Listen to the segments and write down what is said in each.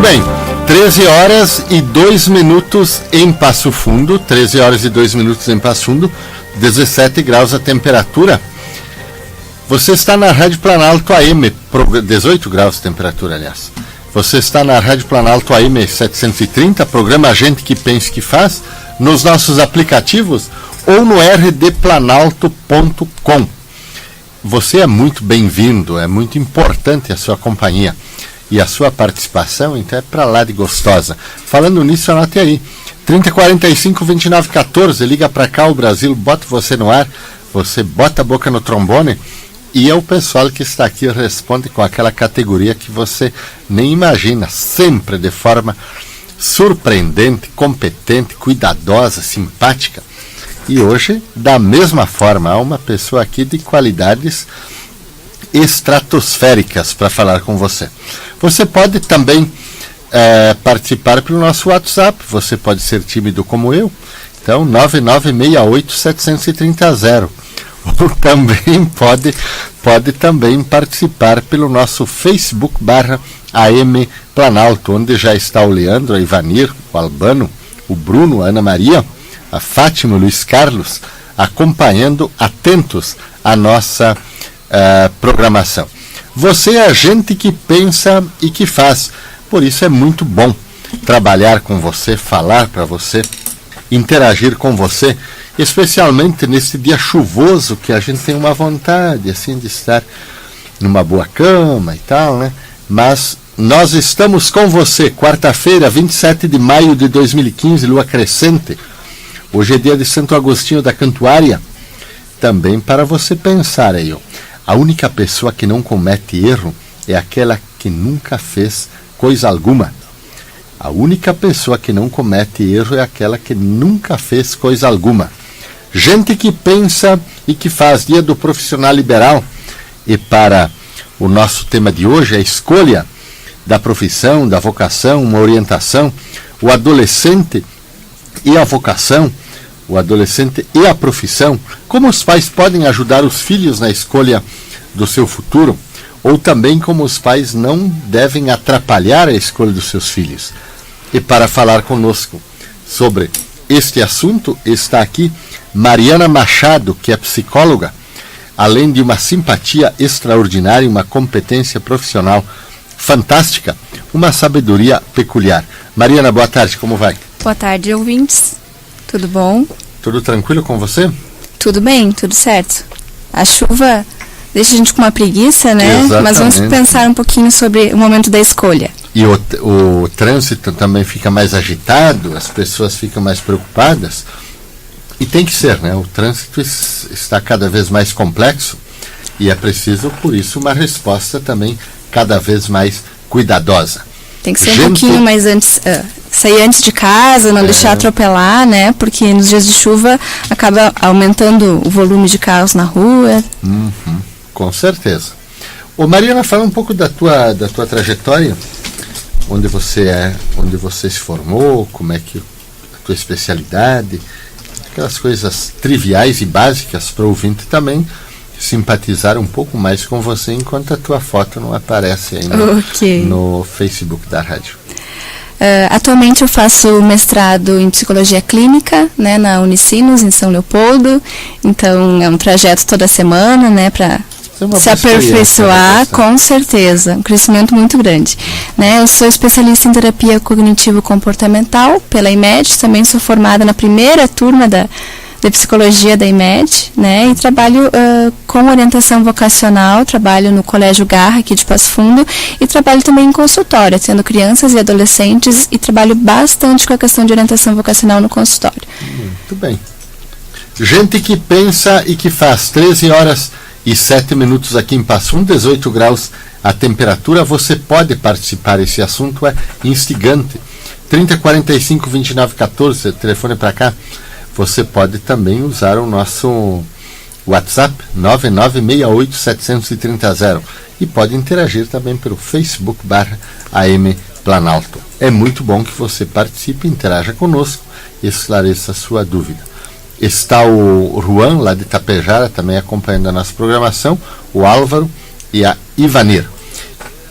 bem, 13 horas e 2 minutos em Passo Fundo, 13 horas e 2 minutos em Passo Fundo, 17 graus a temperatura. Você está na Rádio Planalto AM, 18 graus de temperatura, aliás. Você está na Rádio Planalto AM 730, programa Gente que Pensa que Faz, nos nossos aplicativos ou no rdplanalto.com. Você é muito bem-vindo, é muito importante a sua companhia e a sua participação, então é para lá de gostosa. Falando nisso, anote aí, 3045 2914, liga para cá, o Brasil bota você no ar, você bota a boca no trombone e é o pessoal que está aqui responde com aquela categoria que você nem imagina, sempre de forma surpreendente, competente, cuidadosa, simpática. E hoje, da mesma forma, há uma pessoa aqui de qualidades estratosféricas para falar com você. Você pode também participar pelo nosso WhatsApp, você pode ser tímido como eu, então 9968-730. Ou também pode também participar pelo nosso Facebook /AM Planalto, onde já está o Leandro, a Ivanir, o Albano, o Bruno, a Ana Maria, a Fátima, o Luiz Carlos, acompanhando atentos a nossa programação. Você é a gente que pensa e que faz, por isso é muito bom trabalhar com você, falar para você, interagir com você, especialmente nesse dia chuvoso que a gente tem uma vontade assim de estar numa boa cama e tal, né? Mas nós estamos com você, quarta-feira, 27 de maio de 2015, lua crescente. Hoje é dia de Santo Agostinho da Cantuária. Também para você pensar aí, ó. A única pessoa que não comete erro é aquela que nunca fez coisa alguma. A única pessoa que não comete erro é aquela que nunca fez coisa alguma. Gente que pensa e que faz, dia do profissional liberal. E para o nosso tema de hoje, a escolha da profissão, da vocação, uma orientação, o adolescente e a vocação, o adolescente e a profissão, como os pais podem ajudar os filhos na escolha do seu futuro, ou também como os pais não devem atrapalhar a escolha dos seus filhos. E para falar conosco sobre este assunto, está aqui Mariana Machado, que é psicóloga, além de uma simpatia extraordinária, uma competência profissional fantástica, uma sabedoria peculiar. Mariana, boa tarde, como vai? Boa tarde, ouvintes. Tudo bom? Tudo tranquilo com você? Tudo bem, tudo certo. A chuva deixa a gente com uma preguiça, né? Exatamente. Mas vamos pensar um pouquinho sobre o momento da escolha. E o trânsito também fica mais agitado, as pessoas ficam mais preocupadas. E tem que ser, né? O trânsito está cada vez mais complexo e é preciso, por isso, uma resposta também cada vez mais cuidadosa. Tem que ser um pouquinho mais antes, sair antes de casa, não deixar atropelar, né? Porque nos dias de chuva acaba aumentando o volume de carros na rua. Com certeza. Ô Mariana, fala um pouco da tua trajetória, onde você se formou, como é que a tua especialidade, aquelas coisas triviais e básicas para o ouvinte também simpatizar um pouco mais com você, enquanto a tua foto não aparece aí no Facebook da rádio. Atualmente eu faço mestrado em psicologia clínica, né, na Unicinos, em São Leopoldo. Então é um trajeto toda semana, né, para se aperfeiçoar, com certeza, um crescimento muito grande, né? Eu sou especialista em terapia cognitivo-comportamental pela IMED, também sou formada na primeira turma da psicologia da IMED, né? E trabalho com orientação vocacional, trabalho no Colégio Garra aqui de Passo Fundo e trabalho também em consultório, atendo crianças e adolescentes e trabalho bastante com a questão de orientação vocacional no consultório. Muito bem. Gente que pensa e que faz, 13 horas e 7 minutos aqui em Passo Fundo, 18 graus a temperatura. Você pode participar, esse assunto é instigante. 3045 2914, telefone para cá. Você pode também usar o nosso WhatsApp 9968-730 e pode interagir também pelo Facebook /AM Planalto. É muito bom que você participe, interaja conosco e esclareça a sua dúvida. Está o Juan, lá de Itapejara, também acompanhando a nossa programação, o Álvaro e a Ivanir.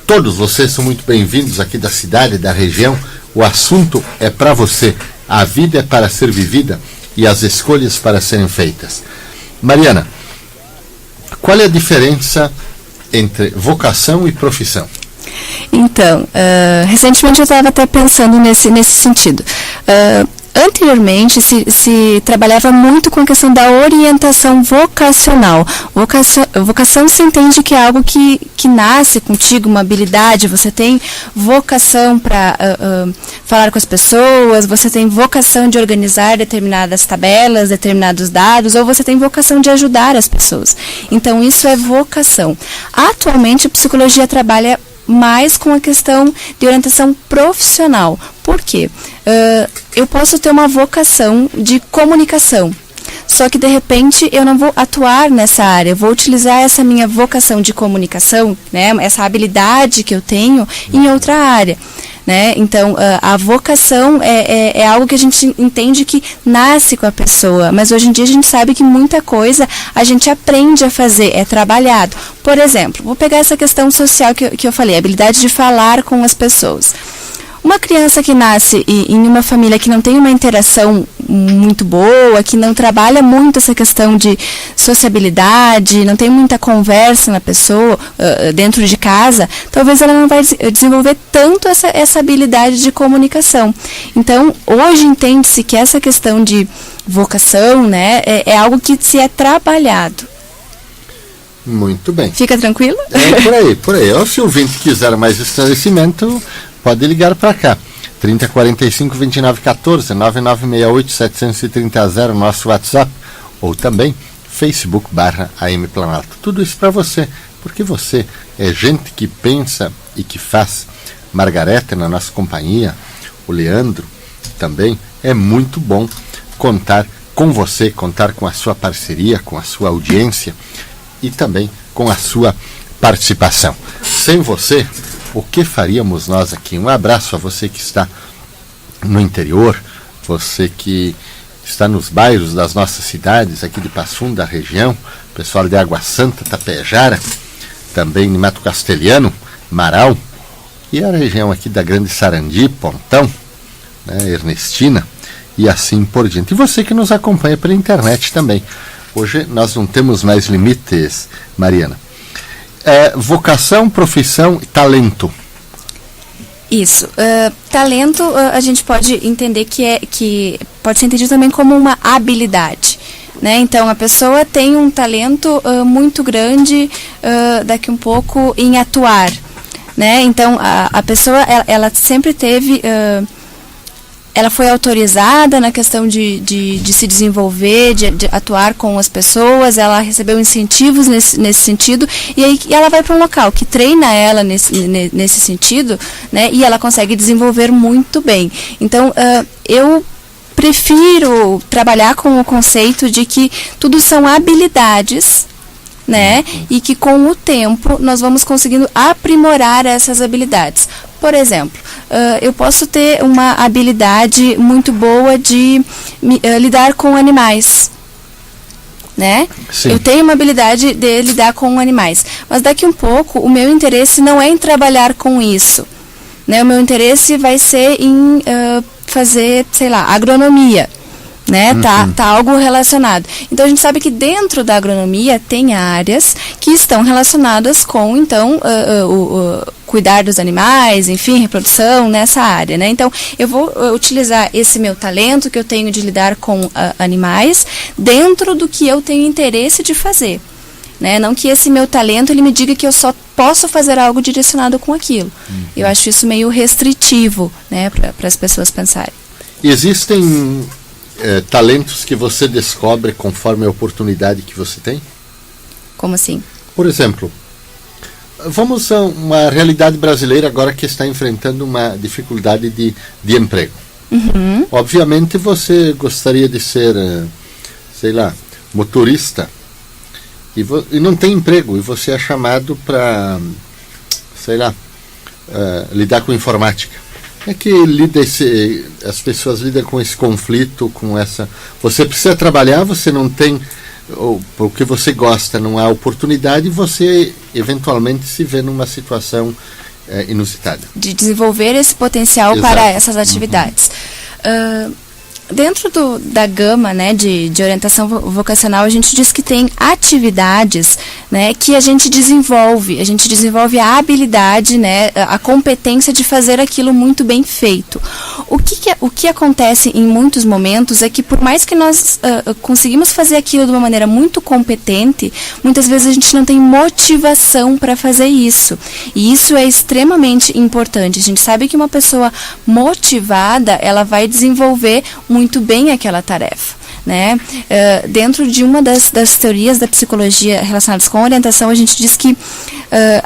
Todos vocês são muito bem-vindos aqui da cidade, da região. O assunto é para você. A vida é para ser vivida e as escolhas para serem feitas. Mariana, qual é a diferença entre vocação e profissão? Então, recentemente eu estava até pensando nesse sentido. Anteriormente se trabalhava muito com a questão da orientação vocacional. Vocação se entende que é algo que nasce contigo, uma habilidade, você tem vocação para falar com as pessoas, você tem vocação de organizar determinadas tabelas, determinados dados, ou você tem vocação de ajudar as pessoas. Então, isso é vocação. Atualmente, a psicologia trabalha mais com a questão de orientação profissional. Por quê? Eu posso ter uma vocação de comunicação, só que de repente eu não vou atuar nessa área, eu vou utilizar essa minha vocação de comunicação, né, essa habilidade que eu tenho em outra área. Né? Então, a vocação é algo que a gente entende que nasce com a pessoa, mas hoje em dia a gente sabe que muita coisa a gente aprende a fazer, é trabalhado. Por exemplo, vou pegar essa questão social que eu falei, a habilidade de falar com as pessoas. Uma criança que nasce em uma família que não tem uma interação muito boa, que não trabalha muito essa questão de sociabilidade, não tem muita conversa na pessoa, dentro de casa, talvez ela não vai desenvolver tanto essa habilidade de comunicação. Então, hoje entende-se que essa questão de vocação, né, é algo que se é trabalhado. Muito bem. Fica tranquilo? Por aí. Ou se o ouvinte quiser mais esclarecimento, pode ligar para cá. 3045 2914 9968 730, nosso WhatsApp, ou também Facebook/AM Planalto. Tudo isso para você, porque você é gente que pensa e que faz. Margareta na nossa companhia, o Leandro também. É muito bom contar com você, contar com a sua parceria, com a sua audiência e também com a sua participação. Sem você, o que faríamos nós aqui? Um abraço a você que está no interior, você que está nos bairros das nossas cidades, aqui de Passum, da região, pessoal de Água Santa, Tapejara, também de Mato Castelhano, Marau, e a região aqui da Grande Sarandi, Pontão, né, Ernestina, e assim por diante. E você que nos acompanha pela internet também. Hoje nós não temos mais limites, Mariana. Vocação, profissão e talento. Isso. Talento a gente pode entender que pode ser entendido também como uma habilidade. Né? Então, a pessoa tem um talento muito grande daqui um pouco em atuar. Né? Então, a pessoa ela sempre teve... ela foi autorizada na questão de se desenvolver, de atuar com as pessoas, ela recebeu incentivos nesse sentido, e aí ela vai para um local que treina ela nesse sentido, né, e ela consegue desenvolver muito bem. Então, eu prefiro trabalhar com o conceito de que tudo são habilidades, né, e que com o tempo nós vamos conseguindo aprimorar essas habilidades. Por exemplo, eu posso ter uma habilidade muito boa de lidar com animais, né? Sim. Eu tenho uma habilidade de lidar com animais, mas daqui um pouco o meu interesse não é em trabalhar com isso, né? O meu interesse vai ser em fazer, sei lá, agronomia. Né? Tá algo relacionado. Então a gente sabe que dentro da agronomia tem áreas que estão relacionadas com, então, cuidar dos animais, enfim, reprodução nessa área, né? Então eu vou utilizar esse meu talento que eu tenho de lidar com animais dentro do que eu tenho interesse de fazer, né? Não que esse meu talento ele me diga que eu só posso fazer algo direcionado com aquilo. Eu acho isso meio restritivo, né, para as pessoas pensarem. Existem talentos que você descobre conforme a oportunidade que você tem? Como assim? Por exemplo, vamos a uma realidade brasileira agora que está enfrentando uma dificuldade de emprego. Obviamente você gostaria de ser, sei lá, motorista e não tem emprego, e você é chamado para, sei lá, lidar com informática. É que as pessoas lidam com esse conflito, com essa... Você precisa trabalhar, você não tem o que você gosta, não há oportunidade, e você eventualmente se vê numa situação inusitada. De desenvolver esse potencial Exato. para essas atividades. Dentro da gama, né, de orientação vocacional, a gente diz que tem atividades, né, que a gente desenvolve a habilidade, né, a competência de fazer aquilo muito bem feito. O que acontece em muitos momentos é que, por mais que nós conseguimos fazer aquilo de uma maneira muito competente, muitas vezes a gente não tem motivação para fazer isso. E isso é extremamente importante. A gente sabe que uma pessoa motivada, ela vai desenvolver muito bem aquela tarefa, né? Dentro de uma das teorias da psicologia relacionadas com orientação, a gente diz que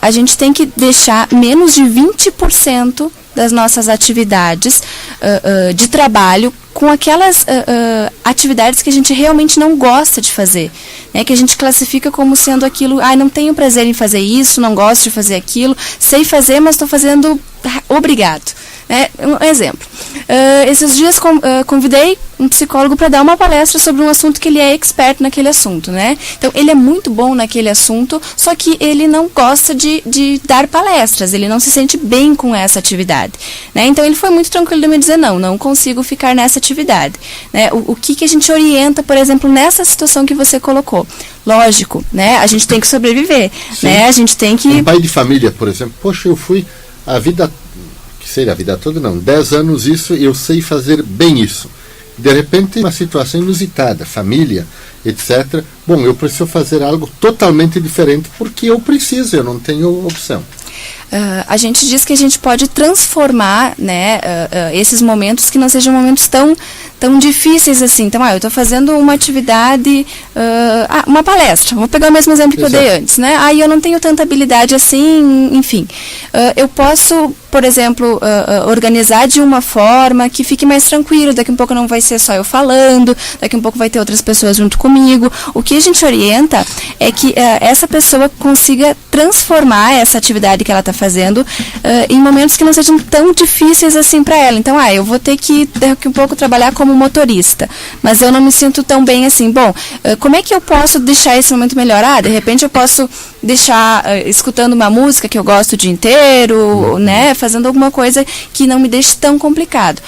a gente tem que deixar menos de 20% das nossas atividades de trabalho com aquelas atividades que a gente realmente não gosta de fazer, né? Que a gente classifica como sendo aquilo, não tenho prazer em fazer isso, não gosto de fazer aquilo, sei fazer, mas estou fazendo obrigado. Um exemplo, esses dias convidei um psicólogo para dar uma palestra sobre um assunto que ele é expert naquele assunto, né? Então, ele é muito bom naquele assunto, só que ele não gosta de dar palestras, ele não se sente bem com essa atividade, né? Então, ele foi muito tranquilo de me dizer, não consigo ficar nessa atividade, né? O que a gente orienta, por exemplo, nessa situação que você colocou? Lógico, né? A gente tem que sobreviver, né? A gente tem que... Um pai de família, por exemplo, poxa, eu fui a vida toda não, 10 anos isso, eu sei fazer bem isso. De repente, uma situação inusitada, família, etc. Bom, eu preciso fazer algo totalmente diferente porque eu não tenho opção. A gente diz que a gente pode transformar, né, esses momentos que não sejam momentos tão difíceis assim. Então, eu estou fazendo uma atividade, uma palestra, vou pegar o mesmo exemplo que eu dei antes, né? Aí eu não tenho tanta habilidade assim, enfim. Eu posso, por exemplo, organizar de uma forma que fique mais tranquilo, daqui a um pouco não vai ser só eu falando, daqui a um pouco vai ter outras pessoas junto comigo. O que a gente orienta é que essa pessoa consiga transformar essa atividade que ela está fazendo em momentos que não sejam tão difíceis assim para ela. Então, eu vou ter que daqui a um pouco trabalhar como motorista, mas eu não me sinto tão bem assim. Bom, como é que eu posso deixar esse momento melhor? De repente eu posso deixar escutando uma música que eu gosto o dia inteiro, né, fazendo alguma coisa que não me deixe tão complicado.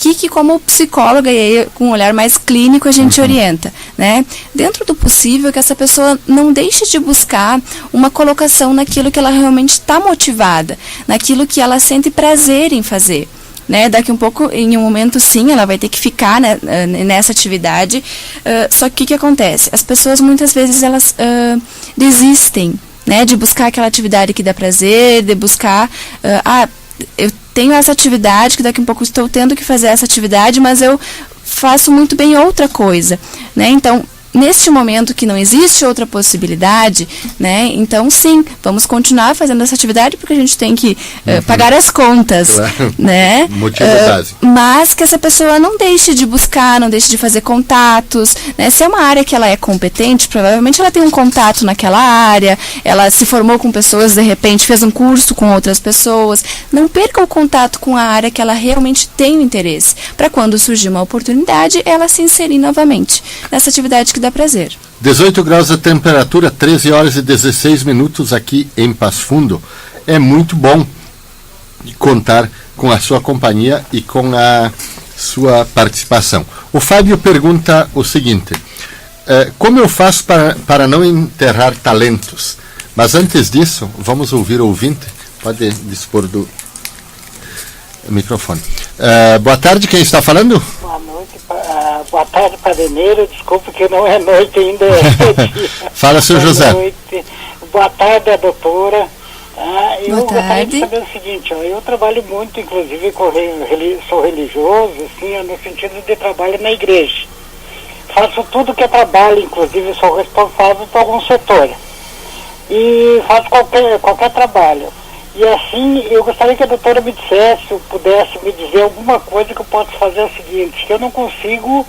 Que como psicóloga, e aí com um olhar mais clínico, a gente orienta, né? Dentro do possível, que essa pessoa não deixe de buscar uma colocação naquilo que ela realmente está motivada, naquilo que ela sente prazer em fazer. Né? Daqui um pouco, em um momento, sim, ela vai ter que ficar, né, nessa atividade. Só que o que acontece? As pessoas, muitas vezes, elas desistem, né, de buscar aquela atividade que dá prazer, de buscar... eu tenho essa atividade, que daqui a pouco estou tendo que fazer essa atividade, mas eu faço muito bem outra coisa, né? Então, neste momento que não existe outra possibilidade, né? Então, sim, vamos continuar fazendo essa atividade porque a gente tem que pagar as contas, claro. Né? Motivo básico. Mas que essa pessoa não deixe de buscar, não deixe de fazer contatos, né? Se é uma área que ela é competente, provavelmente ela tem um contato naquela área, ela se formou com pessoas, de repente fez um curso com outras pessoas. Não perca o contato com a área que ela realmente tem o interesse, para quando surgir uma oportunidade, ela se inserir novamente nessa atividade que dá prazer. 18 graus a temperatura, 13 horas e 16 minutos aqui em Passo Fundo. É muito bom contar com a sua companhia e com a sua participação. O Fábio pergunta o seguinte: como eu faço para não enterrar talentos? Mas antes disso, vamos ouvir o ouvinte. Pode dispor do microfone. Boa tarde, quem está falando? Boa tarde, Padeneiro. Desculpe que não é noite ainda. É dia. Fala, seu José. Noite. Boa tarde, doutora. Eu gostaria de saber o seguinte, eu trabalho muito, inclusive sou religioso, assim, no sentido de trabalho na igreja. Faço tudo que é trabalho, inclusive sou responsável por algum setor. E faço qualquer trabalho. E assim, eu gostaria que a doutora me dissesse, ou pudesse me dizer alguma coisa que eu possa fazer o seguinte, que eu não consigo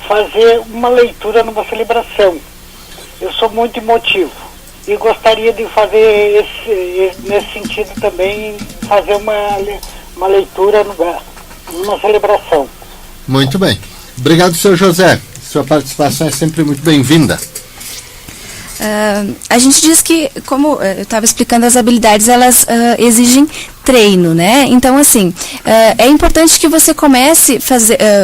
fazer uma leitura numa celebração. Eu sou muito emotivo. E gostaria de fazer nesse sentido também, fazer uma leitura numa celebração. Muito bem. Obrigado, seu José. Sua participação é sempre muito bem-vinda. A gente diz que, como eu estava explicando, as habilidades elas exigem treino, né? Então, assim, é importante que você comece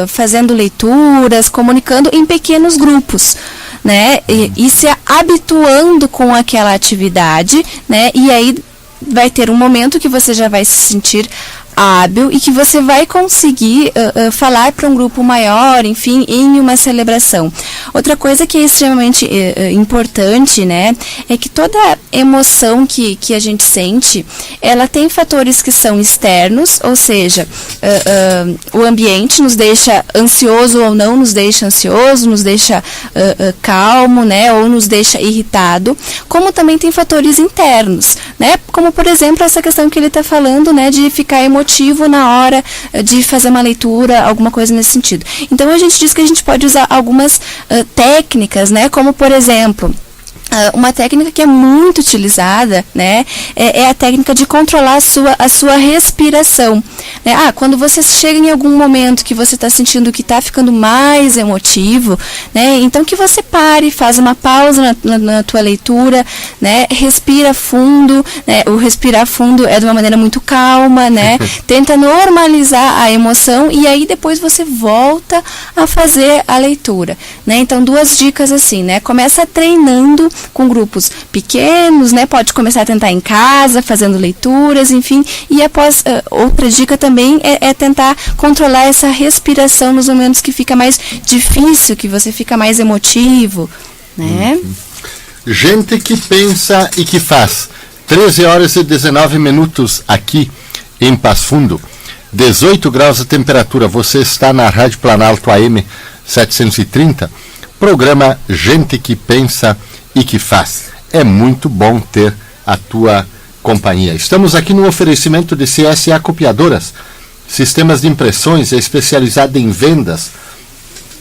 fazendo leituras, comunicando em pequenos grupos, né? E se habituando com aquela atividade, né? E aí vai ter um momento que você já vai se sentir hábil e que você vai conseguir falar para um grupo maior, enfim, em uma celebração. Outra coisa que é extremamente importante, né, é que toda emoção que a gente sente, ela tem fatores que são externos, ou seja, o ambiente nos deixa ansioso ou não nos deixa ansioso, nos deixa calmo, né, ou nos deixa irritado, como também tem fatores internos, né, como por exemplo essa questão que ele está falando, né, de ficar emotivo na hora de fazer uma leitura, alguma coisa nesse sentido. Então a gente diz que a gente pode usar algumas técnicas, né, como por exemplo, uma técnica que é muito utilizada, né, é a técnica de controlar a sua respiração. Né? Quando você chega em algum momento que você está sentindo que está ficando mais emotivo, né, então que você pare, faz uma pausa na tua leitura, né, respira fundo, né, o respirar fundo é de uma maneira muito calma, né, tenta normalizar a emoção e aí depois você volta a fazer a leitura. Né? Então, 2 dicas assim, né, começa treinando com grupos pequenos, né? Pode começar a tentar em casa, fazendo leituras, enfim. E após, outra dica também é tentar controlar essa respiração nos momentos que fica mais difícil, que você fica mais emotivo, né? Gente que pensa e que faz. 13h19 aqui em Passo Fundo. 18 graus a temperatura. Você está na Rádio Planalto AM 730. Programa Gente que Pensa e que Faz. É muito bom ter a tua companhia. Estamos aqui no oferecimento de CSA Copiadoras, sistemas de impressões, é especializada em vendas,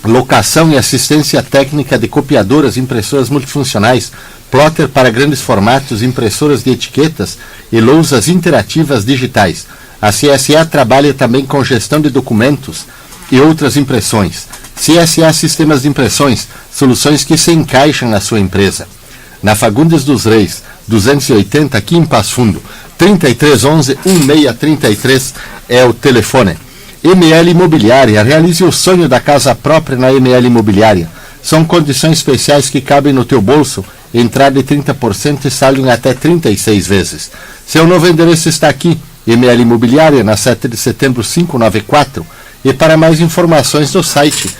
locação e assistência técnica de copiadoras, impressoras multifuncionais, plotter para grandes formatos, impressoras de etiquetas e lousas interativas digitais. A CSA trabalha também com gestão de documentos e outras impressões. CSA Sistemas de Impressões, soluções que se encaixam na sua empresa. Na Fagundes dos Reis, 280, aqui em Passo Fundo, 3311-1633 é o telefone. ML Imobiliária, realize o sonho da casa própria na ML Imobiliária. São condições especiais que cabem no teu bolso, entrada de 30% e saldo em até 36 vezes. Seu novo endereço está aqui, ML Imobiliária, na 7 de setembro 594, e para mais informações no site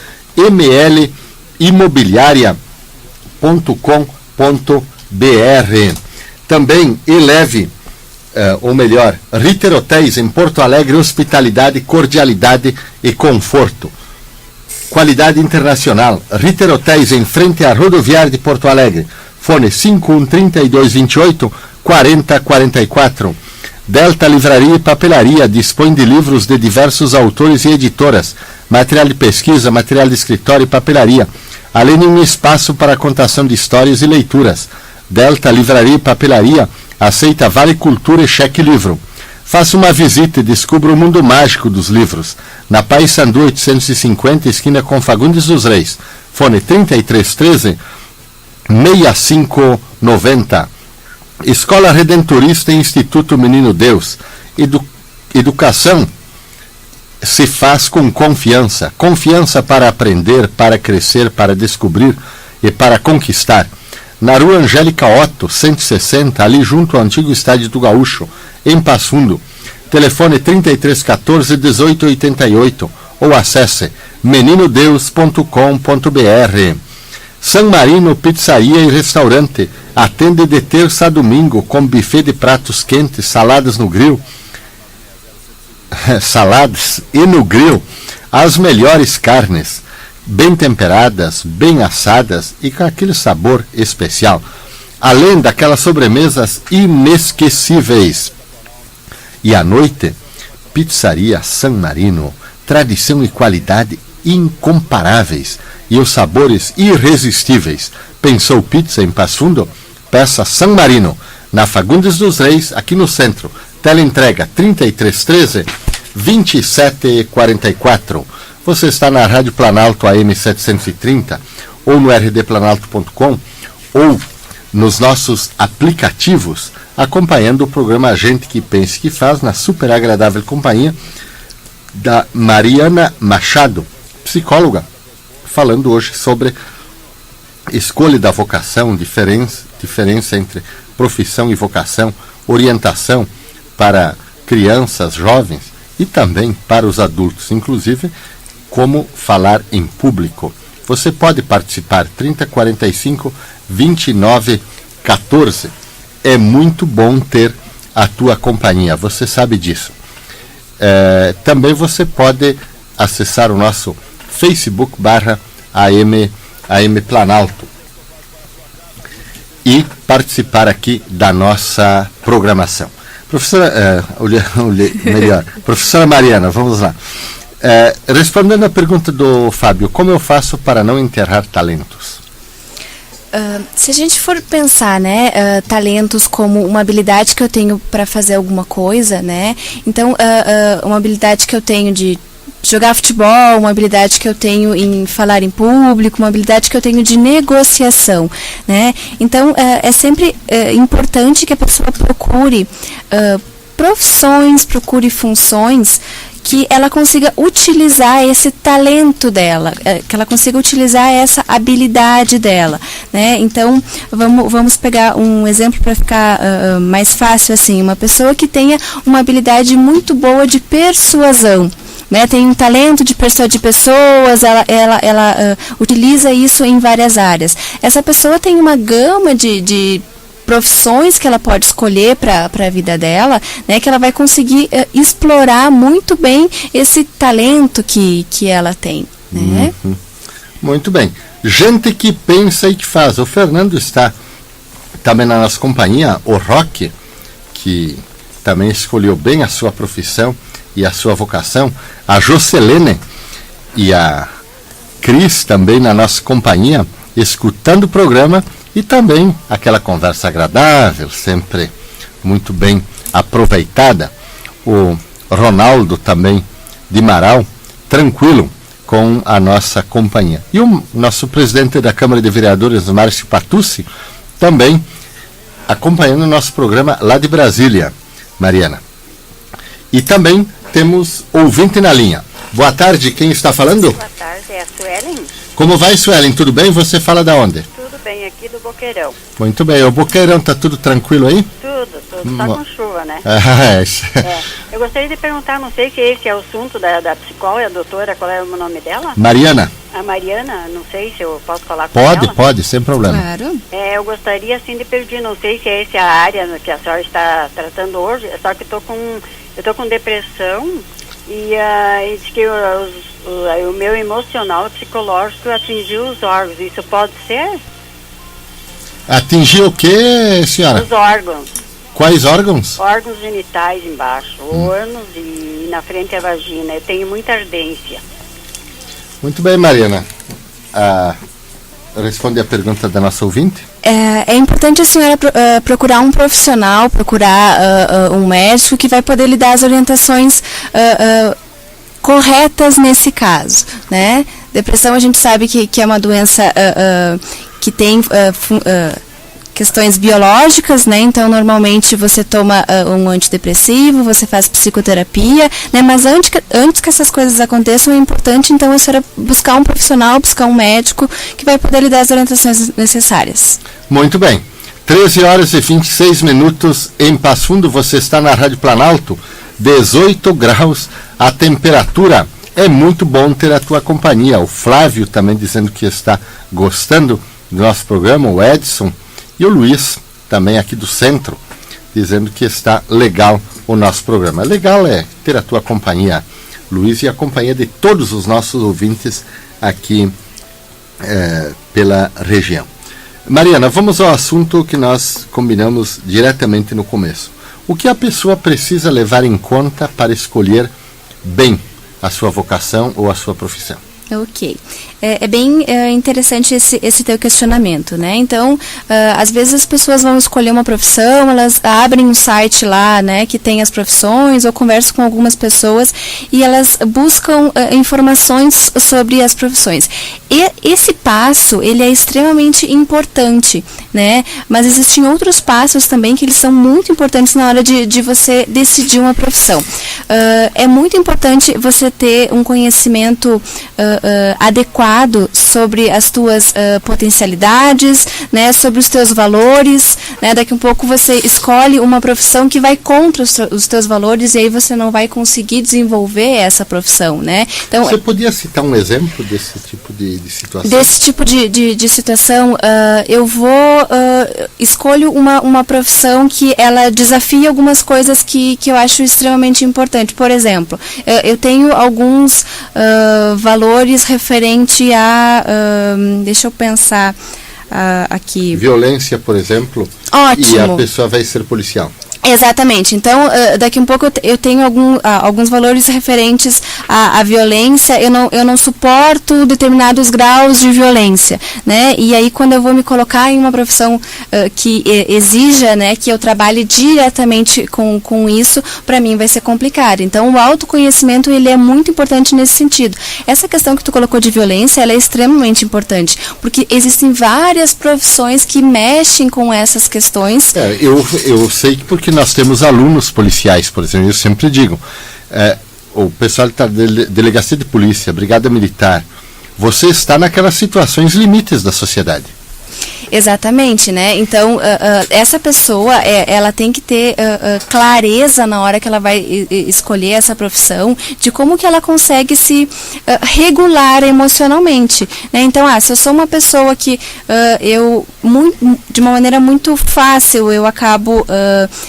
mlimobiliaria.com.br. Também eleve, ou melhor, Ritter Hotéis em Porto Alegre, hospitalidade, cordialidade e conforto. Qualidade internacional. Ritter Hotéis em frente à rodoviária de Porto Alegre. Fone 513228-4044. Delta Livraria e Papelaria dispõe de livros de diversos autores e editoras, material de pesquisa, material de escritório e papelaria, além de um espaço para contação de histórias e leituras. Delta Livraria e Papelaria aceita Vale Cultura e Cheque Livro. Faça uma visita e descubra o mundo mágico dos livros. Na Paissandu 850, esquina com Fagundes dos Reis. Fone 3313-6590. Escola Redentorista e Instituto Menino Deus. Educação se faz com confiança. Confiança para aprender, para crescer, para descobrir e para conquistar. Na Rua Angélica Otto, 160, ali junto ao antigo Estádio do Gaúcho, em Passo Fundo. Telefone 3314-1888 ou acesse meninodeus.com.br. San Marino Pizzaria e Restaurante atende de terça a domingo com buffet de pratos quentes, saladas no grill, as melhores carnes, bem temperadas, bem assadas e com aquele sabor especial, além daquelas sobremesas inesquecíveis. E à noite, Pizzaria San Marino, tradição e qualidade incomparáveis e os sabores irresistíveis. Pensou pizza em Passo Fundo? Peça San Marino, na Fagundes dos Reis, aqui no centro. Teleentrega 3313-2744. Você está na Rádio Planalto AM 730 ou no rdplanalto.com ou nos nossos aplicativos, acompanhando o programa A Gente Que Pensa Que Faz, na super agradável companhia da Mariana Machado, psicóloga, falando hoje sobre escolha da vocação, diferença entre profissão e vocação, orientação para crianças, jovens e também para os adultos, inclusive como falar em público. Você pode participar, 3045 29 14. É muito bom ter a tua companhia, você sabe disso. Também você pode acessar o nosso Facebook /AM Planalto e participar aqui da nossa programação. Professora Mariana, vamos lá. Respondendo à pergunta do Fábio, como eu faço para não enterrar talentos? Se a gente for pensar, né, talentos como uma habilidade que eu tenho para fazer alguma coisa, né, então uma habilidade que eu tenho de jogar futebol, uma habilidade que eu tenho em falar em público, uma habilidade que eu tenho de negociação, né, então é sempre importante que a pessoa procure profissões, procure funções que ela consiga utilizar esse talento dela, que ela consiga utilizar essa habilidade dela, né? Então, vamos pegar um exemplo para ficar mais fácil assim, uma pessoa que tenha uma habilidade muito boa de persuasão, né? Tem um talento de persuadir pessoas, ela utiliza isso em várias áreas. Essa pessoa tem uma gama de profissões que ela pode escolher para a vida dela, né, que ela vai conseguir explorar muito bem esse talento que ela tem. Né? Muito bem. Gente que pensa e que faz. O Fernando está também na nossa companhia, o Roque, que também escolheu bem a sua profissão e a sua vocação, a Jocelene e a Cris também na nossa companhia, escutando o programa. E também aquela conversa agradável, sempre muito bem aproveitada. O Ronaldo também de Marau, tranquilo com a nossa companhia. E o nosso presidente da Câmara de Vereadores, Márcio Patucci, também acompanhando o nosso programa lá de Brasília, Mariana. E também temos ouvinte na linha. Boa tarde, quem está falando? Boa tarde, é a Suelen. Como vai, Suelen? Tudo bem? Você fala da onde? Tudo bem, aqui do Boqueirão. Muito bem, o Boqueirão tá tudo tranquilo aí? Tudo, só com chuva, né? É. Eu gostaria de perguntar, não sei se esse é o assunto da psicóloga, a doutora, qual é o nome dela? Mariana. A Mariana, não sei se eu posso falar com ela. Pode, sem problema. Claro. Eu gostaria, assim, de pedir, não sei se é essa a área que a senhora está tratando hoje, só que eu tô com depressão e diz que o meu emocional, psicológico, atingiu os órgãos. Isso pode ser? Atingiu o que, senhora? Os órgãos. Quais órgãos? Órgãos genitais embaixo, o ânus e na frente a vagina. Eu tenho muita ardência. Muito bem, Mariana. Responde a pergunta da nossa ouvinte. É importante a senhora procurar um profissional, procurar um médico que vai poder lhe dar as orientações corretas nesse caso, né? Depressão a gente sabe que é uma doença que tem questões biológicas, né? Então, normalmente você toma um antidepressivo, você faz psicoterapia, né? Mas antes que essas coisas aconteçam, é importante, então, a senhora buscar um profissional, buscar um médico que vai poder lhe dar as orientações necessárias. Muito bem. 13 horas e 26 minutos em Passo Fundo. Você está na Rádio Planalto, 18 graus a temperatura. É muito bom ter a tua companhia. O Flávio também dizendo que está gostando do nosso programa, o Edson. E o Luiz, também aqui do centro, dizendo que está legal o nosso programa. Legal é ter a tua companhia, Luiz, e a companhia de todos os nossos ouvintes aqui pela região. Mariana, vamos ao assunto que nós combinamos diretamente no começo. O que a pessoa precisa levar em conta para escolher bem a sua vocação ou a sua profissão? Ok. É bem interessante esse teu questionamento, né? Então, às vezes as pessoas vão escolher uma profissão, elas abrem um site lá, né, que tem as profissões, ou conversam com algumas pessoas e elas buscam informações sobre as profissões. E esse passo, ele é extremamente importante, né? Mas existem outros passos também que eles são muito importantes na hora de você decidir uma profissão. É muito importante você ter um conhecimento adequado sobre as tuas potencialidades, né, sobre os teus valores, né, daqui um pouco você escolhe uma profissão que vai contra os teus valores e aí você não vai conseguir desenvolver essa profissão, né? Então, você podia citar um exemplo desse tipo de situação? Desse tipo de situação, eu escolho uma profissão que ela desafia algumas coisas que eu acho extremamente importante. Por exemplo, eu tenho alguns valores referente a, deixa eu pensar aqui. Violência, por exemplo. Ótimo. E a pessoa vai ser policial. Exatamente. Então, daqui um pouco eu tenho alguns valores referentes à violência. Eu não suporto determinados graus de violência, né? E aí, quando eu vou me colocar em uma profissão que exija, né, que eu trabalhe diretamente com isso, para mim vai ser complicado. Então, o autoconhecimento, ele é muito importante nesse sentido. Essa questão que tu colocou de violência, ela é extremamente importante, porque existem várias profissões que mexem com essas questões. Eu sei que porque nós temos alunos policiais, por exemplo, eu sempre digo, o pessoal da delegacia de polícia, brigada militar, você está naquelas situações limites da sociedade. Exatamente, né? Então, essa pessoa, ela tem que ter clareza na hora que ela vai escolher essa profissão, de como que ela consegue se regular emocionalmente, né? Então, se eu sou uma pessoa que de uma maneira muito fácil, eu acabo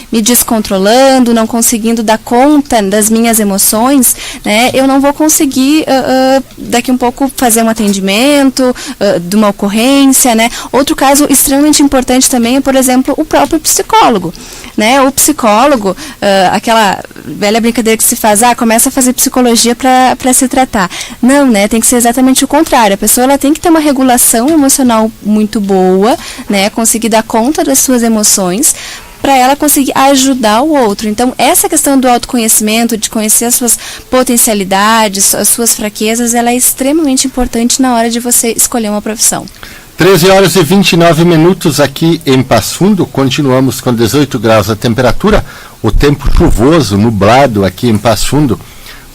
me descontrolando, não conseguindo dar conta das minhas emoções, né? Eu não vou conseguir, daqui um pouco, fazer um atendimento de uma ocorrência, né? Outro caso extremamente importante também é, por exemplo, o próprio psicólogo, né? O psicólogo, aquela velha brincadeira que se faz, começa a fazer psicologia para se tratar. Não, né? Tem que ser exatamente o contrário. A pessoa, ela tem que ter uma regulação emocional muito boa, né? Conseguir dar conta das suas emoções, para ela conseguir ajudar o outro. Então, essa questão do autoconhecimento, de conhecer as suas potencialidades, as suas fraquezas, ela é extremamente importante na hora de você escolher uma profissão. 13 horas e 29 minutos aqui em Passo Fundo. Continuamos com 18 graus a temperatura. O tempo chuvoso, nublado aqui em Passo Fundo,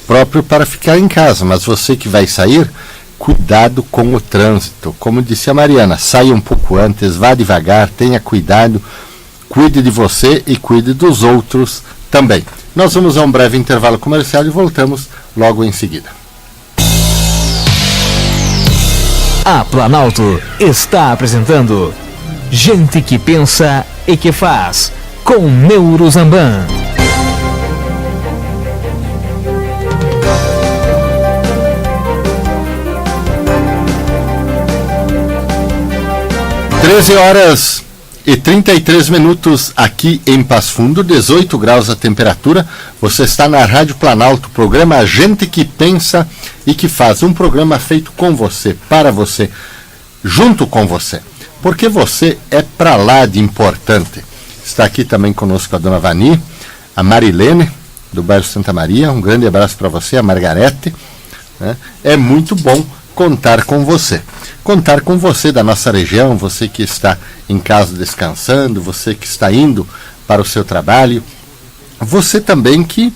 próprio para ficar em casa. Mas você que vai sair, cuidado com o trânsito. Como disse a Mariana, saia um pouco antes, vá devagar, tenha cuidado, cuide de você e cuide dos outros também. Nós vamos a um breve intervalo comercial e voltamos logo em seguida. A Planalto está apresentando Gente que Pensa e que Faz, com Neuro Zamban. horas e 33 minutos aqui em Passo Fundo, 18 graus a temperatura. Você está na Rádio Planalto, programa Gente que Pensa e que Faz, um programa feito com você, para você, junto com você, porque você é pra lá de importante. Está aqui também conosco a dona Vani, a Marilene, do bairro Santa Maria, um grande abraço para você, a Margarete, né? É muito bom contar com você. Contar com você da nossa região, você que está em casa descansando, você que está indo para o seu trabalho, você também que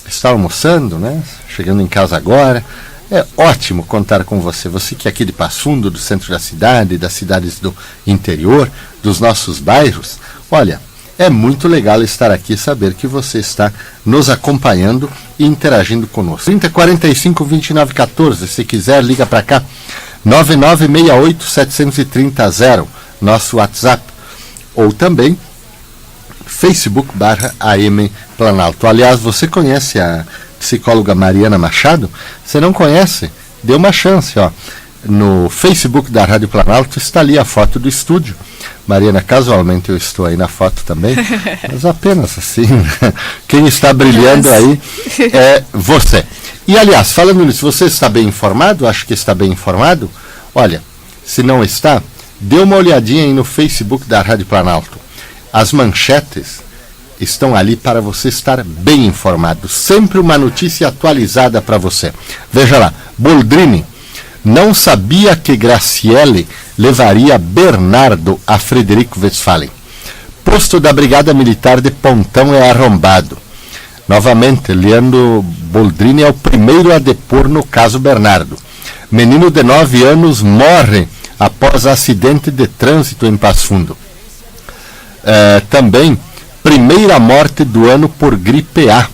está almoçando, né? Chegando em casa agora. É ótimo contar com você. Você que é aqui de Passo Fundo, do centro da cidade, das cidades do interior, dos nossos bairros. Olha, é muito legal estar aqui e saber que você está nos acompanhando e interagindo conosco. 3045-2914, se quiser, liga para cá. 9968-730, nosso WhatsApp. Ou também Facebook/AM Planalto. Aliás, você conhece a psicóloga Mariana Machado? Se não conhece, dê uma chance, ó. No Facebook da Rádio Planalto está ali a foto do estúdio. Mariana, casualmente eu estou aí na foto também, mas apenas assim, quem está brilhando aí é você. E, aliás, falando nisso, você está bem informado? Acho que está bem informado. Olha, se não está, dê uma olhadinha aí no Facebook da Rádio Planalto. As manchetes estão ali para você estar bem informado. Sempre uma notícia atualizada para você. Veja lá, Boldrini não sabia que Graciele levaria Bernardo a Frederico Westphalen. Posto da Brigada Militar de Pontão é arrombado. Novamente, Leandro Boldrini é o primeiro a depor no caso Bernardo. Menino de 9 anos morre após acidente de trânsito em Passo Fundo. Também, primeira morte do ano por gripe A,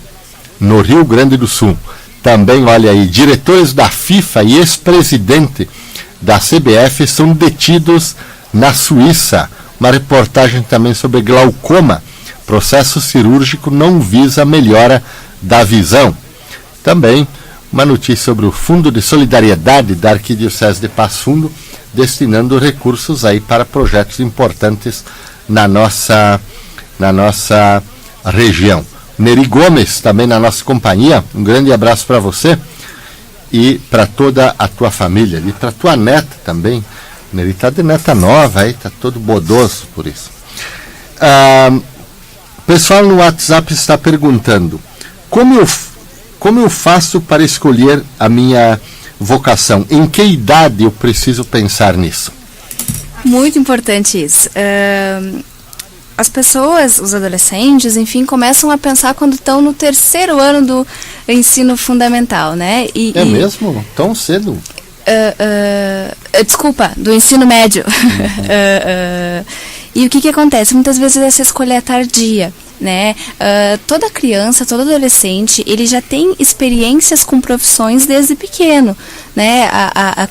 no Rio Grande do Sul. Também, olha aí, diretores da FIFA e ex-presidente da CBF são detidos na Suíça. Uma reportagem também sobre glaucoma. Processo cirúrgico não visa melhora da visão. Também uma notícia sobre o Fundo de Solidariedade da Arquidiocese de Passo Fundo, destinando recursos aí para projetos importantes na nossa região. Neri Gomes, também na nossa companhia, um grande abraço para você e para toda a tua família, e para tua neta também. Neri está de neta nova aí, está todo bodoso por isso. O pessoal no WhatsApp está perguntando, como eu faço para escolher a minha vocação? Em que idade eu preciso pensar nisso? Muito importante isso. As pessoas, os adolescentes, enfim, começam a pensar quando estão no 3º ano do ensino fundamental, né? Mesmo? Tão cedo? Desculpa, do ensino médio. E o que acontece? Muitas vezes essa escolha é tardia, né? Toda criança, todo adolescente, ele já tem experiências com profissões desde pequeno, né?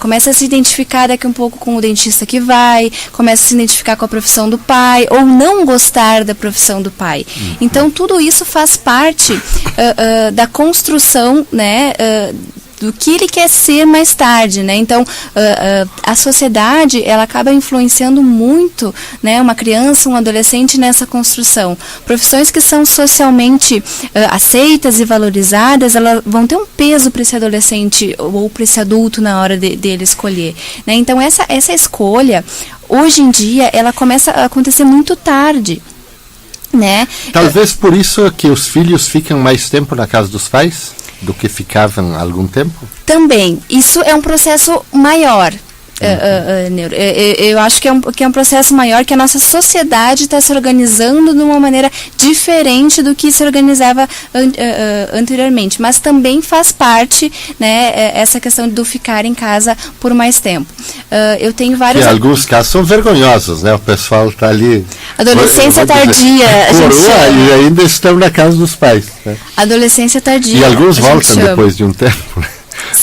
Começa a se identificar daqui um pouco com o dentista que vai, começa a se identificar com a profissão do pai, ou não gostar da profissão do pai. Então, tudo isso faz parte da construção, né? Do que ele quer ser mais tarde, né? Então, a sociedade, ela acaba influenciando muito, né, uma criança, um adolescente nessa construção. Profissões que são socialmente aceitas e valorizadas, elas vão ter um peso para esse adolescente ou para esse adulto na hora dele escolher, né? Então, essa escolha, hoje em dia, ela começa a acontecer muito tarde, né? Talvez por isso que os filhos ficam mais tempo na casa dos pais do que ficavam há algum tempo? Também. Isso é um processo maior. Eu acho que é um processo maior, que a nossa sociedade está se organizando de uma maneira diferente do que se organizava anteriormente, mas também faz parte, né, essa questão do ficar em casa por mais tempo. Eu tenho vários... E alguns casos são vergonhosos, né? O pessoal está ali... Adolescência tardia. Coroa, e ainda estão na casa dos pais. Né? Adolescência tardia. E alguns voltam depois de um tempo. Né?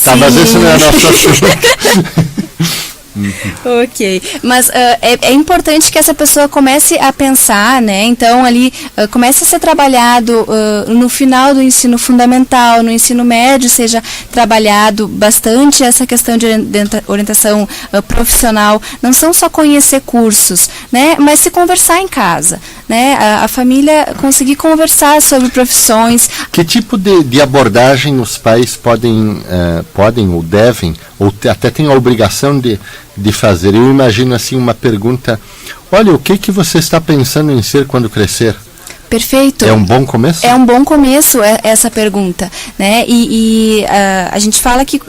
Tá, mas esse não é a nossa assunto. Ok, mas é importante que essa pessoa comece a pensar, né? Então ali comece a ser trabalhado no final do ensino fundamental, no ensino médio seja trabalhado bastante essa questão de orientação profissional. Não são só conhecer cursos, né? Mas se conversar em casa, né? A família conseguir conversar sobre profissões. Que tipo de abordagem os pais podem ou devem, ou até têm a obrigação de fazer? Eu imagino assim uma pergunta: olha, o que você está pensando em ser quando crescer? Perfeito. É um bom começo? É um bom começo essa pergunta, né? E a gente fala que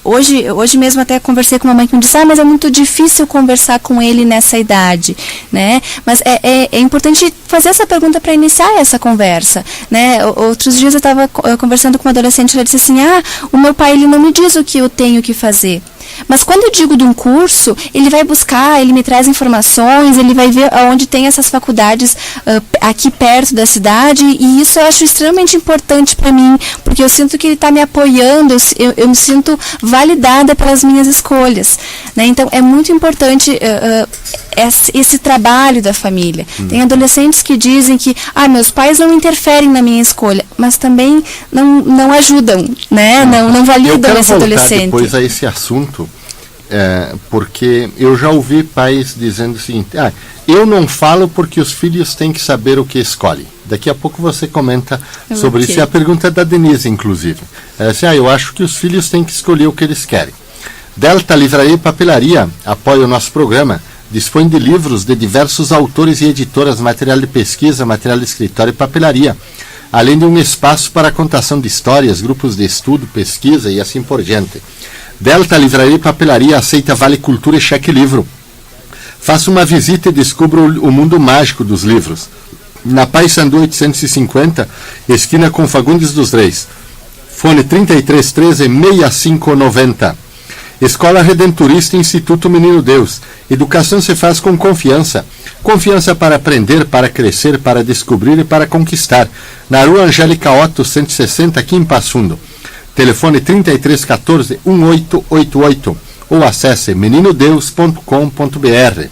hoje mesmo até conversei com uma mãe que me disse: mas é muito difícil conversar com ele nessa idade, né? Mas é importante fazer essa pergunta para iniciar essa conversa, né? Outros dias eu estava conversando com uma adolescente, ela disse assim: o meu pai, ele não me diz o que eu tenho que fazer. Mas quando eu digo de um curso, ele vai buscar, ele me traz informações, ele vai ver onde tem essas faculdades aqui perto da cidade, e isso eu acho extremamente importante para mim, porque eu sinto que ele está me apoiando, eu me sinto validada pelas minhas escolhas, né? Então é muito importante esse trabalho da família. Tem adolescentes que dizem que meus pais não interferem na minha escolha, mas também não ajudam, né? Não validam esse adolescente. Depois a esse assunto, porque eu já ouvi pais dizendo o seguinte: eu não falo porque os filhos têm que saber o que escolhem. Daqui a pouco você comenta sobre isso. E a pergunta é da Denise, inclusive. Eu acho que os filhos têm que escolher o que eles querem. Delta Livraria e Papelaria apoia o nosso programa. Dispõe de livros de diversos autores e editoras, material de pesquisa, material de escritório e papelaria, além de um espaço para a contação de histórias, grupos de estudo, pesquisa e assim por diante. Delta Livraria e Papelaria aceita Vale Cultura e Cheque Livro. Faça uma visita e descubra o mundo mágico dos livros. Na Paissandu 850, esquina com Fagundes dos Reis. Fone 3313-6590. Escola Redentorista Instituto Menino Deus. Educação se faz com confiança. Confiança para aprender, para crescer, para descobrir e para conquistar. Na Rua Angélica Otto, 160, aqui em Passo Fundo. Telefone 3314-1888 ou acesse meninodeus.com.br.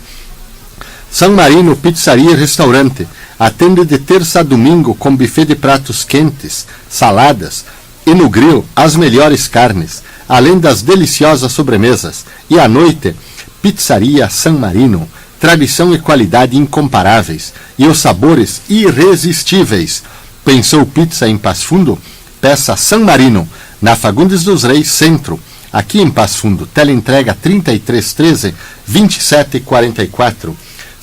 São Marino Pizzaria e Restaurante. Atende de terça a domingo com buffet de pratos quentes, saladas e no grill as melhores carnes, além das deliciosas sobremesas. E à noite, Pizzaria São Marino. Tradição e qualidade incomparáveis e os sabores irresistíveis. Pensou pizza em Passo Fundo? Peça São Marino, na Fagundes dos Reis Centro, aqui em Passo Fundo. Teleentrega 3313-2744.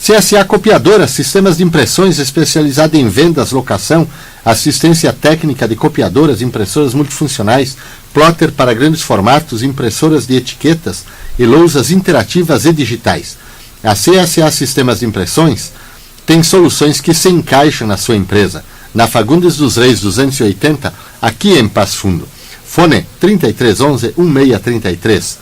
CSA Copiadora, sistemas de impressões especializada em vendas, locação, assistência técnica de copiadoras, impressoras multifuncionais, plotter para grandes formatos, impressoras de etiquetas e lousas interativas e digitais. A CSA Sistemas de Impressões tem soluções que se encaixam na sua empresa. Na Fagundes dos Reis 280, aqui em Passo Fundo. Fone 3311-1633.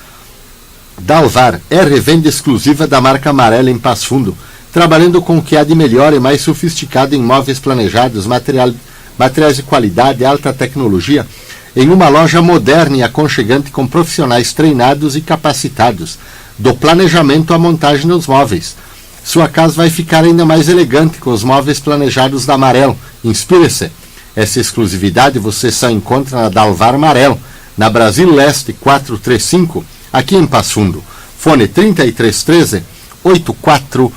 Dalvar é revenda exclusiva da marca Amarela em Passo Fundo, trabalhando com o que há de melhor e mais sofisticado em móveis planejados, materiais de qualidade e alta tecnologia, em uma loja moderna e aconchegante com profissionais treinados e capacitados, do planejamento à montagem dos móveis. Sua casa vai ficar ainda mais elegante com os móveis planejados da Amarelo. Inspire-se. Essa exclusividade você só encontra na Dalvar Amarelo, na Brasil Leste 435, aqui em Passo Fundo. Fone 3313-8400.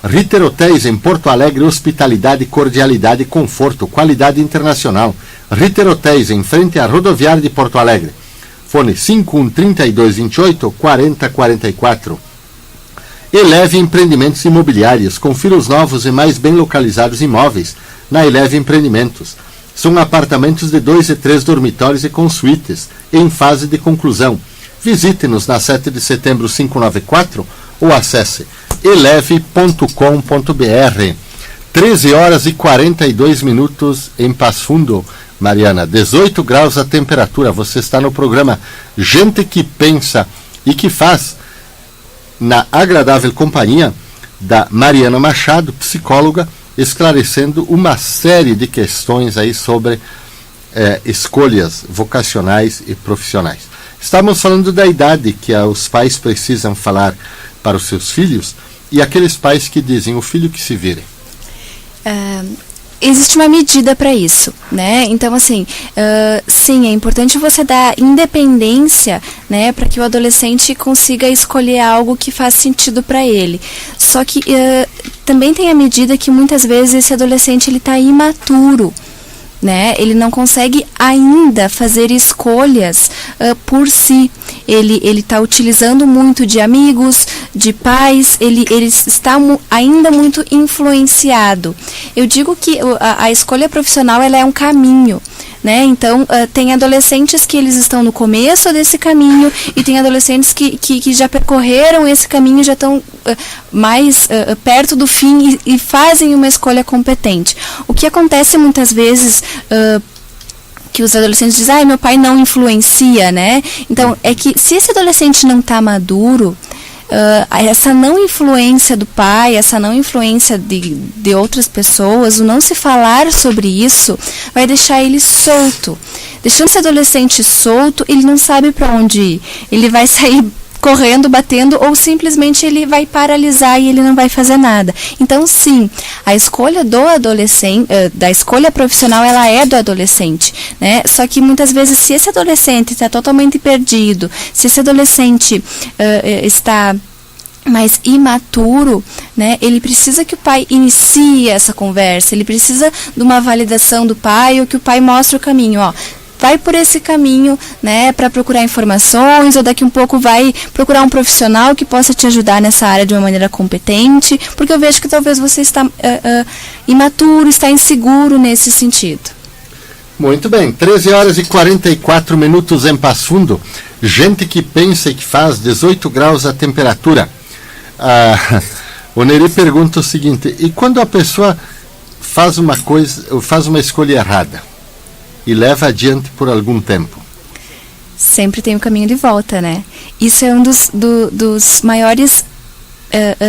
Ritter Hotéis em Porto Alegre, hospitalidade, cordialidade e conforto, qualidade internacional. Ritter Hotéis em frente à rodoviária de Porto Alegre. Fone 513228-4044. Eleve Empreendimentos Imobiliários. Confira os novos e mais bem localizados imóveis na Eleve Empreendimentos. São apartamentos de 2 e 3 dormitórios e com suítes, em fase de conclusão. Visite-nos na 7 de setembro 594 ou acesse eleve.com.br. 13 horas e 42 minutos em Passo Fundo. Mariana, 18 graus a temperatura. Você está no programa Gente que Pensa e que Faz, na agradável companhia da Mariana Machado, psicóloga, esclarecendo uma série de questões aí sobre escolhas vocacionais e profissionais. Estamos falando da idade que os pais precisam falar para os seus filhos e aqueles pais que dizem o filho que se vire. Existe uma medida para isso, né? Então, assim, sim, é importante você dar independência, né, para que o adolescente consiga escolher algo que faz sentido para ele. Só que também tem a medida que muitas vezes esse adolescente ele está imaturo, né? Ele não consegue ainda fazer escolhas por si. Ele está utilizando muito de amigos, de pais, ele está ainda muito influenciado. Eu digo que a escolha profissional ela é um caminho, né? Então, tem adolescentes que eles estão no começo desse caminho e tem adolescentes que já percorreram esse caminho, já estão mais perto do fim e fazem uma escolha competente. O que acontece muitas vezes que os adolescentes dizem, meu pai não influencia, né? Então, é que se esse adolescente não está maduro, essa não influência do pai, essa não influência de outras pessoas, o não se falar sobre isso, vai deixar ele solto. Deixando esse adolescente solto, ele não sabe para onde ir. Ele vai sair correndo, batendo, ou simplesmente ele vai paralisar e ele não vai fazer nada. Então, sim, a escolha do adolescente, da escolha profissional, ela é do adolescente, né? Só que muitas vezes, se esse adolescente está totalmente perdido, se esse adolescente está mais imaturo, né, ele precisa que o pai inicie essa conversa, ele precisa de uma validação do pai, ou que o pai mostre o caminho, ó, vai por esse caminho, né, para procurar informações, ou daqui um pouco vai procurar um profissional que possa te ajudar nessa área de uma maneira competente, porque eu vejo que talvez você está imaturo, está inseguro nesse sentido. Muito bem, 13h44 em Passo Fundo. Gente que pensa e que faz, 18 graus a temperatura. O Neri pergunta o seguinte: e quando a pessoa faz uma escolha errada e leva adiante por algum tempo? Sempre tem um caminho de volta, né? Isso é um dos maiores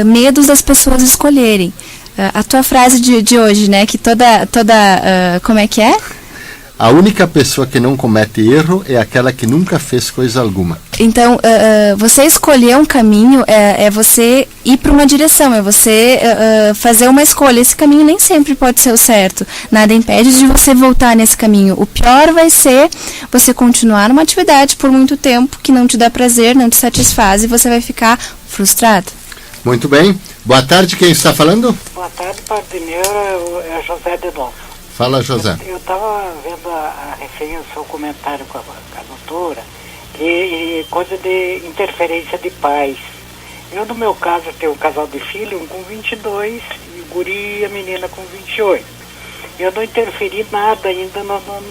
medos das pessoas escolherem. A tua frase de hoje, né? Que toda como é que é? A única pessoa que não comete erro é aquela que nunca fez coisa alguma. Então, você escolher um caminho é você ir para uma direção, é você fazer uma escolha. Esse caminho nem sempre pode ser o certo. Nada impede de você voltar nesse caminho. O pior vai ser você continuar numa atividade por muito tempo que não te dá prazer, não te satisfaz e você vai ficar frustrado. Muito bem. Boa tarde, quem está falando? Boa tarde, Padre Neuro, é José de Novo. Fala, José. Eu estava vendo a referência ao seu comentário com a doutora, que coisa de interferência de pais. Eu, no meu caso, tenho um casal de filhos, um com 22, e o guri e a menina com 28. Eu não interferi nada ainda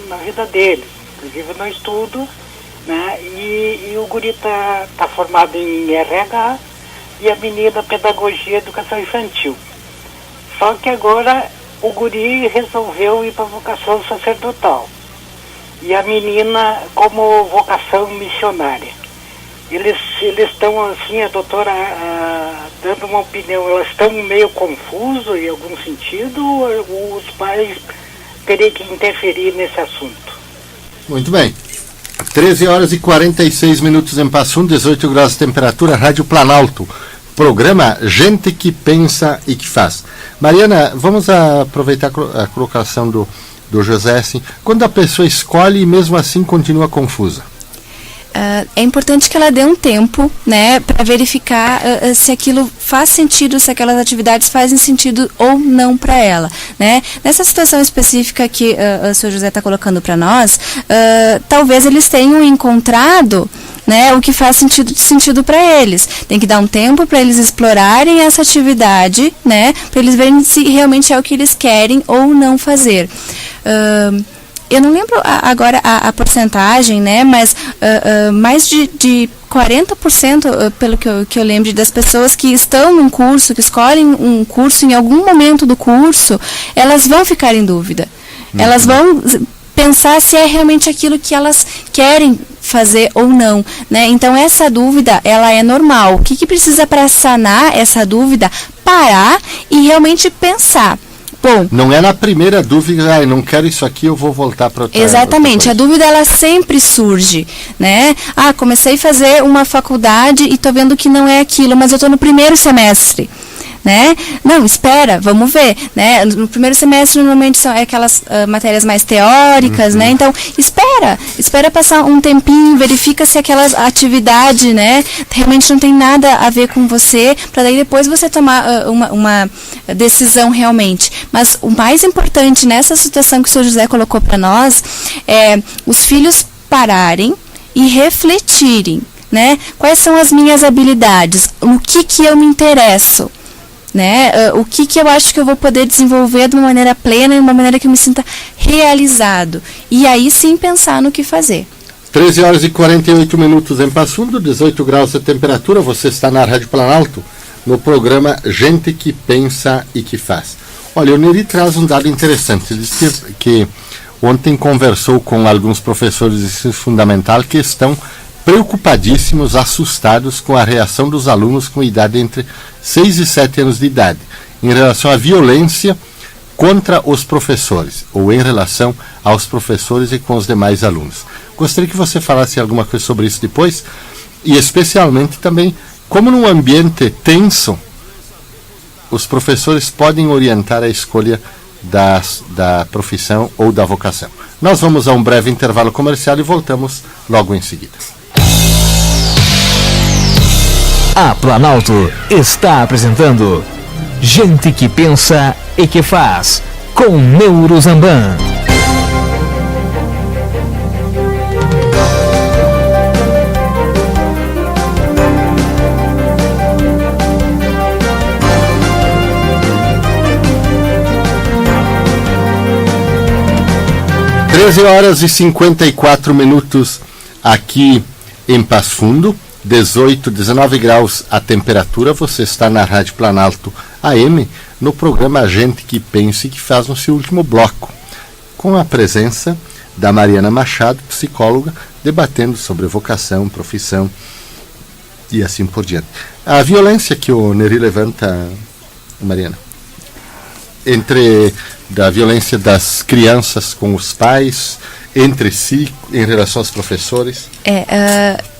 na vida deles, inclusive no estudo, né? E o guri tá formado em RH e a menina Pedagogia e Educação Infantil. Só que agora o guri resolveu ir para a vocação sacerdotal e a menina como vocação missionária. Eles estão assim, a doutora dando uma opinião, elas estão meio confusos em algum sentido, ou os pais teriam que interferir nesse assunto? Muito bem. 13h46 em Passo Fundo, 18 graus de temperatura, Rádio Planalto. Programa Gente que Pensa e que Faz. Mariana, vamos aproveitar a colocação do José, assim, quando a pessoa escolhe e mesmo assim continua confusa. É importante que ela dê um tempo, né, para verificar se aquilo faz sentido, se aquelas atividades fazem sentido ou não para ela, né? Nessa situação específica que o Sr. José está colocando para nós, talvez eles tenham encontrado, né, o que faz sentido para eles. Tem que dar um tempo para eles explorarem essa atividade, né, para eles verem se realmente é o que eles querem ou não fazer. Eu não lembro agora a porcentagem, né, mas mais de 40%, pelo que eu lembro, das pessoas que estão num curso, que escolhem um curso, em algum momento do curso, elas vão ficar em dúvida. Elas vão pensar se é realmente aquilo que elas querem fazer ou não, né? Então essa dúvida, ela é normal. O que precisa para sanar essa dúvida? Parar e realmente pensar. Bom, não é na primeira dúvida, não quero isso aqui, eu vou voltar para outra. Exatamente, a dúvida ela sempre surge, né? Comecei a fazer uma faculdade e estou vendo que não é aquilo, mas eu estou no primeiro semestre, né? Não, espera, vamos ver, né? No primeiro semestre normalmente são aquelas matérias mais teóricas, né? Então, espera passar um tempinho, verifica se aquela atividade, né, realmente não tem nada a ver com você, para daí depois você tomar uma decisão realmente. Mas o mais importante nessa situação que o Sr. José colocou para nós é os filhos pararem e refletirem, né? Quais são as minhas habilidades? O que eu me interesso? Né? O que eu acho que eu vou poder desenvolver de uma maneira plena, de uma maneira que eu me sinta realizado. E aí sim pensar no que fazer. 13h48 em Passo Fundo, 18 graus de temperatura. Você está na Rádio Planalto, no programa Gente que Pensa e que Faz. Olha, o Neri traz um dado interessante. Ele diz que ontem conversou com alguns professores de ensino fundamental que estão preocupadíssimos, assustados com a reação dos alunos com idade entre 6 e 7 anos de idade, em relação à violência contra os professores, ou em relação aos professores e com os demais alunos. Gostaria que você falasse alguma coisa sobre isso depois, e especialmente também, como num ambiente tenso, os professores podem orientar a escolha da profissão ou da vocação. Nós vamos a um breve intervalo comercial e voltamos logo em seguida. A Planalto está apresentando Gente que Pensa e que Faz, com Neuro Zamban. Horas e 54 minutos aqui em Passo Fundo, 19 graus a temperatura. Você está na Rádio Planalto AM, no programa Gente que Pensa e que Faz, no seu último bloco, com a presença da Mariana Machado, psicóloga, debatendo sobre vocação, profissão e assim por diante. A violência que o Neri levanta, Mariana, da violência das crianças com os pais, entre si, em relação aos professores?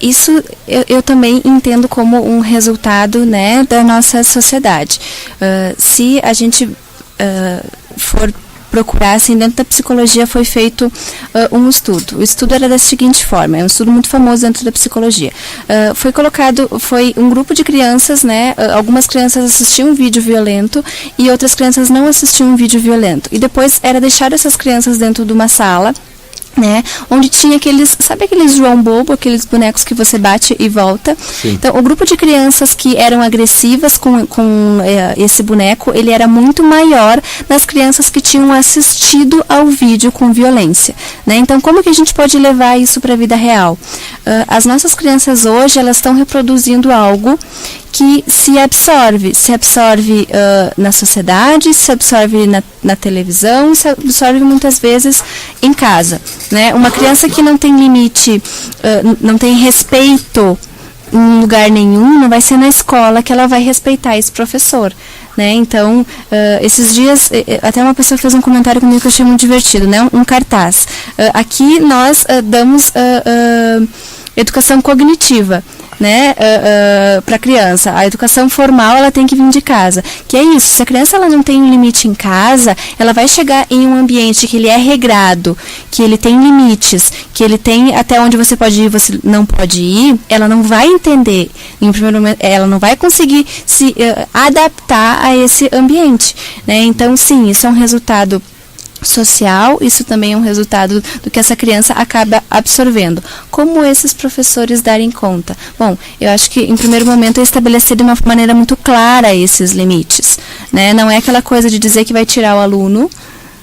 Isso eu também entendo como um resultado, né, da nossa sociedade. Se a gente for procurar, assim, dentro da psicologia foi feito um estudo. O estudo era da seguinte forma, é um estudo muito famoso dentro da psicologia. Foi um grupo de crianças, né, algumas crianças assistiam um vídeo violento e outras crianças não assistiam um vídeo violento. E depois era deixar essas crianças dentro de uma sala, né, onde tinha aqueles João Bobo, aqueles bonecos que você bate e volta. Sim. Então, o grupo de crianças que eram agressivas com esse boneco, ele era muito maior das crianças que tinham assistido ao vídeo com violência, né? Então, como que a gente pode levar isso para a vida real? As nossas crianças hoje, elas estão reproduzindo algo que se absorve na sociedade, se absorve na televisão, se absorve muitas vezes em casa, né? Uma criança que não tem limite, não tem respeito em lugar nenhum, não vai ser na escola que ela vai respeitar esse professor, né? Então, esses dias, até uma pessoa fez um comentário comigo que eu achei muito divertido, né? Um cartaz. Aqui nós damos educação cognitiva, né, para a criança. A educação formal, ela tem que vir de casa. Que é isso, se a criança ela não tem um limite em casa, ela vai chegar em um ambiente que ele é regrado, que ele tem limites, que ele tem até onde você pode ir, você não pode ir, ela não vai entender, em primeiro momento, ela não vai conseguir se adaptar a esse ambiente, né? Então, sim, isso é um resultado social, isso também é um resultado do que essa criança acaba absorvendo. Como esses professores darem conta? Bom, eu acho que em primeiro momento é estabelecer de uma maneira muito clara esses limites, né? Não é aquela coisa de dizer que vai tirar o aluno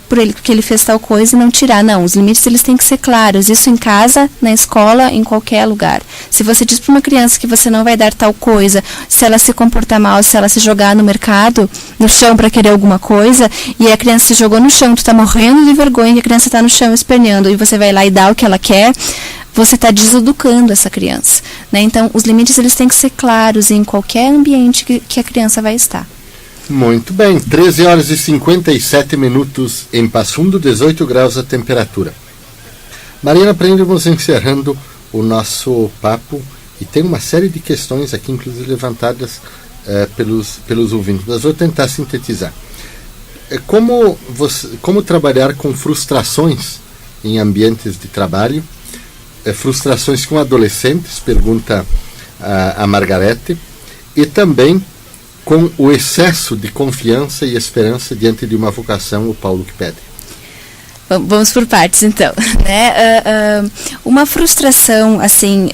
porque ele fez tal coisa e não tirar. Não, os limites eles têm que ser claros. Isso em casa, na escola, em qualquer lugar. Se você diz para uma criança que você não vai dar tal coisa, se ela se comportar mal, se ela se jogar no mercado, no chão para querer alguma coisa, e a criança se jogou no chão, tu está morrendo de vergonha, e a criança está no chão esperneando, e você vai lá e dá o que ela quer, você está deseducando essa criança, né? Então, os limites eles têm que ser claros em qualquer ambiente que a criança vai estar. Muito bem, 13 horas e 57 minutos em Passo Fundo, 18 graus a temperatura. Mariana, para irmos encerrando o nosso papo, e tem uma série de questões aqui, inclusive levantadas pelos ouvintes, mas vou tentar sintetizar. Como trabalhar com frustrações em ambientes de trabalho, frustrações com adolescentes, pergunta a Margarete, e também com o excesso de confiança e esperança diante de uma vocação, o Paulo que pede. Vamos por partes, então, né? Uma frustração, assim,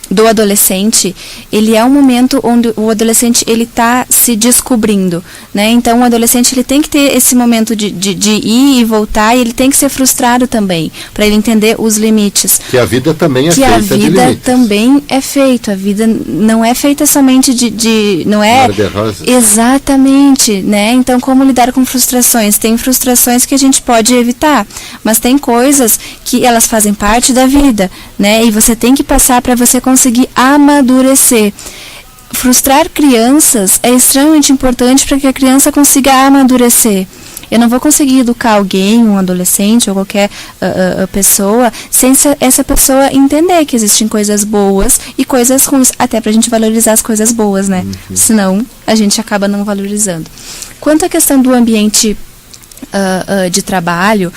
do adolescente, ele é um momento onde o adolescente ele está se descobrindo, né? Então o adolescente ele tem que ter esse momento de ir e voltar, e ele tem que ser frustrado também, para ele entender os limites. Que a vida também é feita de limites. Que a vida também é feita, a vida não é feita somente não é... Mar de rosas. Exatamente, né? Então como lidar com frustrações? Tem frustrações que a gente pode evitar, mas tem coisas que elas fazem parte da vida, né? E você tem que passar para você conseguir amadurecer. Frustrar crianças é extremamente importante para que a criança consiga amadurecer. Eu não vou conseguir educar alguém, um adolescente ou qualquer pessoa, sem essa pessoa entender que existem coisas boas e coisas ruins, até para a gente valorizar as coisas boas, né? Senão a gente acaba não valorizando. Quanto à questão do ambiente de trabalho,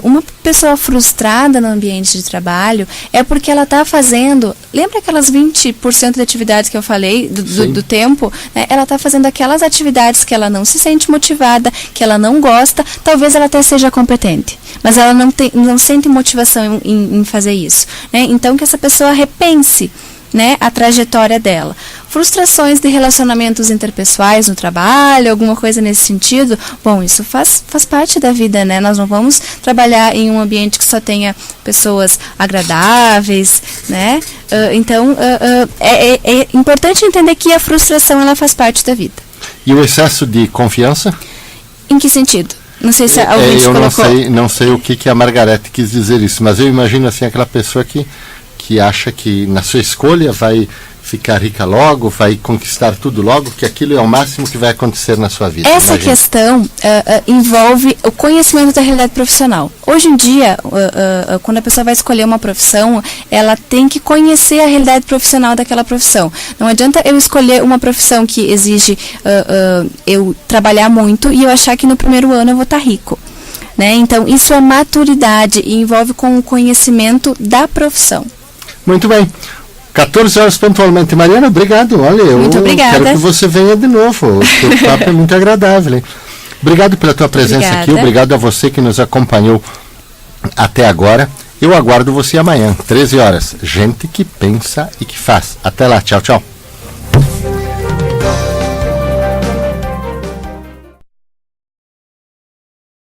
uma pessoa frustrada no ambiente de trabalho é porque ela está fazendo, lembra aquelas 20% de atividades que eu falei do tempo? Né? Ela está fazendo aquelas atividades que ela não se sente motivada, que ela não gosta, talvez ela até seja competente, mas ela não sente motivação em fazer isso. Né? Então que essa pessoa repense, né, a trajetória dela. Frustrações de relacionamentos interpessoais no trabalho, alguma coisa nesse sentido, bom, isso faz parte da vida, né? Nós não vamos trabalhar em um ambiente que só tenha pessoas agradáveis, né? Então, é importante entender que a frustração, ela faz parte da vida. E o excesso de confiança? Em que sentido? Não sei se alguém te colocou. Eu não sei o que a Margarete quis dizer isso, mas eu imagino assim, aquela pessoa que acha que na sua escolha vai ficar rica logo, vai conquistar tudo logo, que aquilo é o máximo que vai acontecer na sua vida. Essa questão envolve o conhecimento da realidade profissional. Hoje em dia, quando a pessoa vai escolher uma profissão, ela tem que conhecer a realidade profissional daquela profissão. Não adianta eu escolher uma profissão que exige eu trabalhar muito e eu achar que no primeiro ano eu vou estar rico. Né? Então, isso é maturidade e envolve com o conhecimento da profissão. Muito bem. 14 horas pontualmente. Mariana, obrigado. Olha, muito obrigada. Quero que você venha de novo. O seu papo é muito agradável. Hein? Obrigado pela tua presença aqui. Obrigado a você que nos acompanhou até agora. Eu aguardo você amanhã, 13 horas. Gente que pensa e que faz. Até lá. Tchau, tchau.